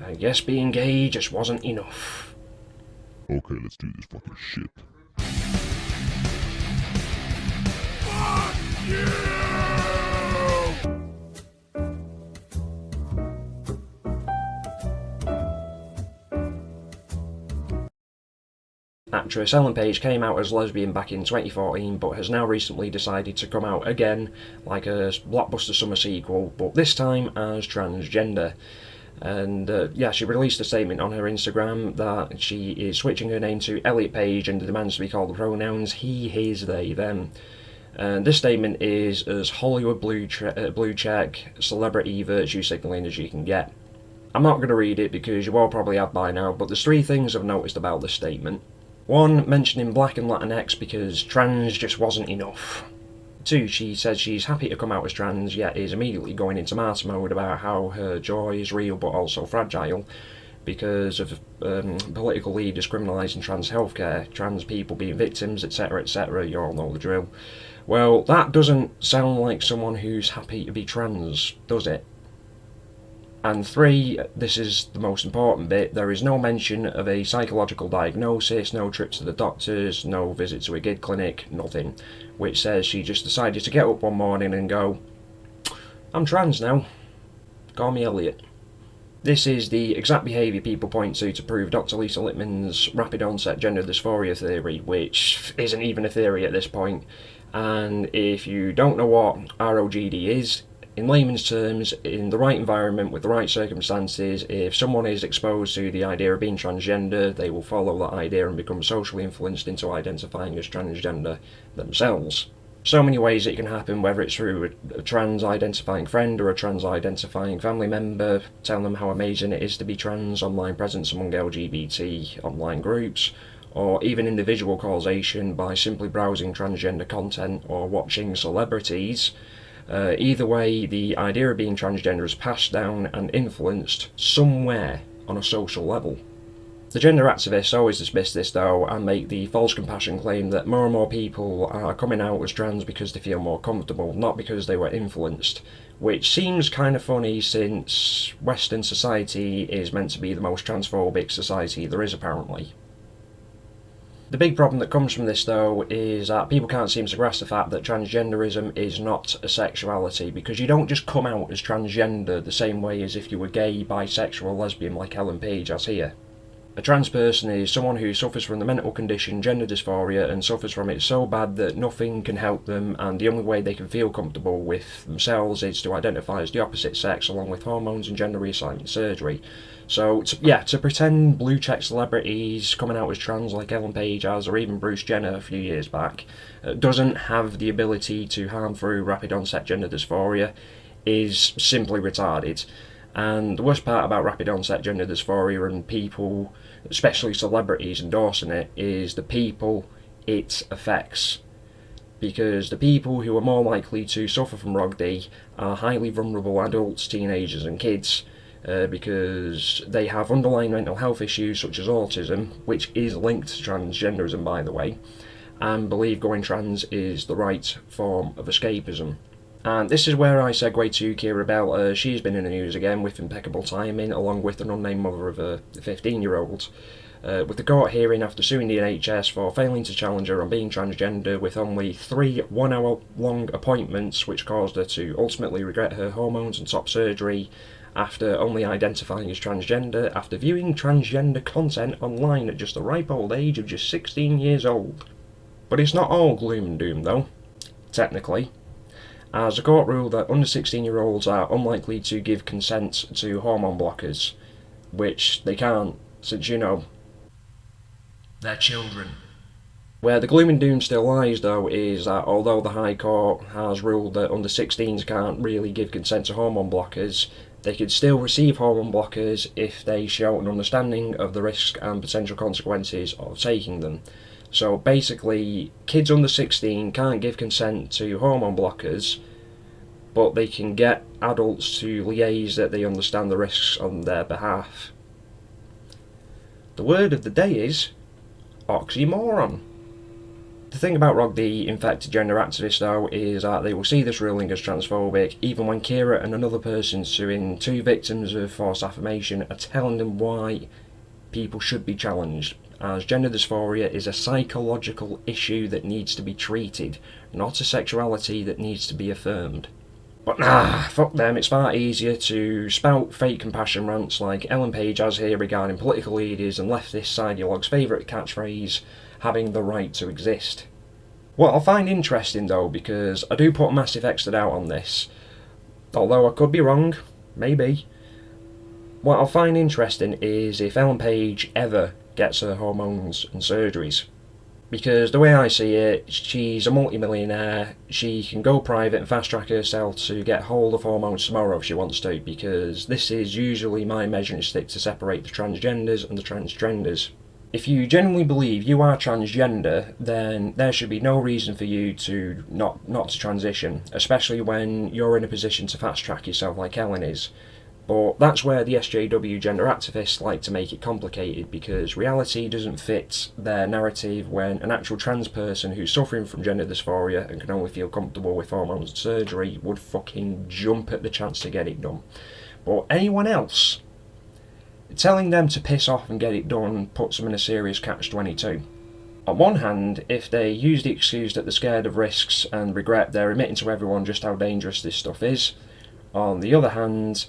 I guess being gay just wasn't enough. Okay, let's do this fucking shit. Actress Ellen Page came out as lesbian back in 2014, but has now recently decided to come out again, like a blockbuster summer sequel, but this time as transgender. And yeah, she released a statement on her Instagram that she is switching her name to Elliot Page and demands to be called the pronouns he, his, they, them. And this statement is as Hollywood blue check celebrity virtue signalling as you can get. I'm not going to read it because you all probably have by now, but there's three things I've noticed about this statement. One, mentioning black and Latinx because trans just wasn't enough. Two, she says she's happy to come out as trans, yet is immediately going into martyr mode about how her joy is real but also fragile because of political leaders criminalising trans healthcare, trans people being victims, etc, etc, you all know the drill. Well, that doesn't sound like someone who's happy to be trans, does it? And three, this is the most important bit, there is no mention of a psychological diagnosis, no trips to the doctors, no visit to a GID clinic, nothing. Which says she just decided to get up one morning and go, I'm trans now, call me Elliot. This is the exact behaviour people point to prove Dr. Lisa Littman's rapid onset gender dysphoria theory, which isn't even a theory at this point. And if you don't know what ROGD is, in layman's terms, in the right environment with the right circumstances, if someone is exposed to the idea of being transgender, they will follow that idea and become socially influenced into identifying as transgender themselves. So many ways it can happen, whether it's through a trans identifying friend or a trans identifying family member, telling them how amazing it is to be trans, online presence among LGBT online groups, or even individual causation by simply browsing transgender content or watching celebrities. Either way, the idea of being transgender is passed down and influenced somewhere on a social level. The gender activists always dismiss this though and make the false compassion claim that more and more people are coming out as trans because they feel more comfortable, not because they were influenced, which seems kind of funny since Western society is meant to be the most transphobic society there is apparently. The big problem that comes from this though is that people can't seem to grasp the fact that transgenderism is not a sexuality, because you don't just come out as transgender the same way as if you were gay, bisexual, lesbian like Ellen Page has here. A trans person is someone who suffers from the mental condition gender dysphoria and suffers from it so bad that nothing can help them, and the only way they can feel comfortable with themselves is to identify as the opposite sex along with hormones and gender reassignment surgery. So, to pretend blue check celebrities coming out as trans like Ellen Page has, or even Bruce Jenner a few years back, doesn't have the ability to harm through rapid onset gender dysphoria is simply retarded. And the worst part about rapid onset gender dysphoria and people, especially celebrities, endorsing it is the people it affects. Because the people who are more likely to suffer from ROGD are highly vulnerable adults, teenagers and kids, because they have underlying mental health issues such as autism, which is linked to transgenderism by the way, and believe going trans is the right form of escapism. And this is where I segue to Keira Bell. She's been in the news again with impeccable timing, along with an unnamed mother of a 15-year-old. With the court hearing after suing the NHS for failing to challenge her on being transgender with only 3 one-hour-long appointments, which caused her to ultimately regret her hormones and top surgery after only identifying as transgender after viewing transgender content online at just the ripe old age of just 16 years old. But it's not all gloom and doom though, technically, as the court ruled that under 16-year-olds are unlikely to give consent to hormone blockers, which they can't, since, you know, they're children. Where the gloom and doom still lies though is that although the High Court has ruled that under 16s can't really give consent to hormone blockers, they could still receive hormone blockers if they show an understanding of the risks and potential consequences of taking them. So basically, kids under 16 can't give consent to hormone blockers, but they can get adults to liaise that they understand the risks on their behalf. The word of the day is oxymoron. The thing about ROGD infected gender activists though is that they will see this ruling as transphobic even when Keira and another person suing 2 victims of forced affirmation are telling them why people should be challenged, as gender dysphoria is a psychological issue that needs to be treated, not a sexuality that needs to be affirmed. But nah, fuck them, it's far easier to spout fake compassion rants like Elliot Page has here regarding political leaders and leftist ideologues' favourite catchphrase, having the right to exist. What I find interesting though, because I do put a massive extra doubt on this, although I could be wrong, maybe, what I find interesting is if Elliot Page ever gets her hormones and surgeries. Because the way I see it, she's a multi-millionaire, she can go private and fast track herself to get hold of hormones tomorrow if she wants to, because this is usually my measuring stick to separate the transgenders and the transgenders. If you genuinely believe you are transgender, then there should be no reason for you to not to transition, especially when you're in a position to fast track yourself like Ellen is. But that's where the SJW gender activists like to make it complicated, because reality doesn't fit their narrative when an actual trans person who's suffering from gender dysphoria and can only feel comfortable with hormones and surgery would fucking jump at the chance to get it done. But anyone else, telling them to piss off and get it done puts them in a serious catch-22. On one hand, if they use the excuse that they're scared of risks and regret, they're admitting to everyone just how dangerous this stuff is. On the other hand,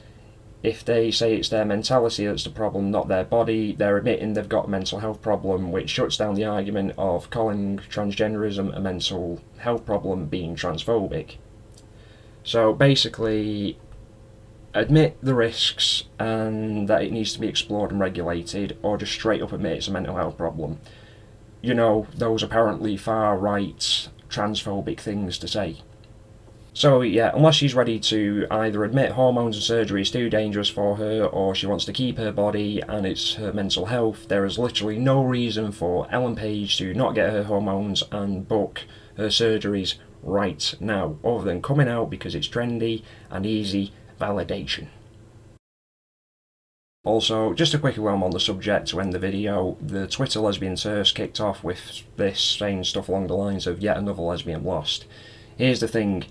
if they say it's their mentality that's the problem, not their body, they're admitting they've got a mental health problem, which shuts down the argument of calling transgenderism a mental health problem being transphobic. So basically, admit the risks and that it needs to be explored and regulated, or just straight up admit it's a mental health problem. You know, those apparently far-right transphobic things to say. So yeah, unless she's ready to either admit hormones and surgery is too dangerous for her, or she wants to keep her body and it's her mental health, there is literally no reason for Elliot Page to not get her hormones and book her surgeries right now, other than coming out because it's trendy and easy validation. Also, just a quick one on the subject to end the video, the Twitter lesbian turfs kicked off with this saying stuff along the lines of yet another lesbian lost. Here's the thing,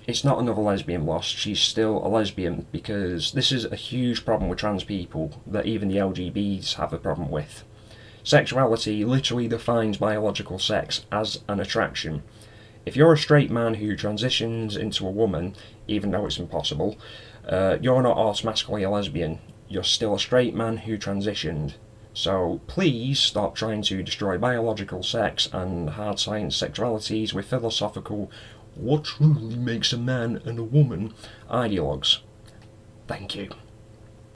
it's not another lesbian lost, she's still a lesbian, because this is a huge problem with trans people that even the LGBs have a problem with. Sexuality literally defines biological sex as an attraction. If you're a straight man who transitions into a woman, even though it's impossible, you're not automatically a lesbian. You're still a straight man who transitioned. So please stop trying to destroy biological sex and hard science sexualities with philosophical what truly makes a man and a woman ideologues. Thank you.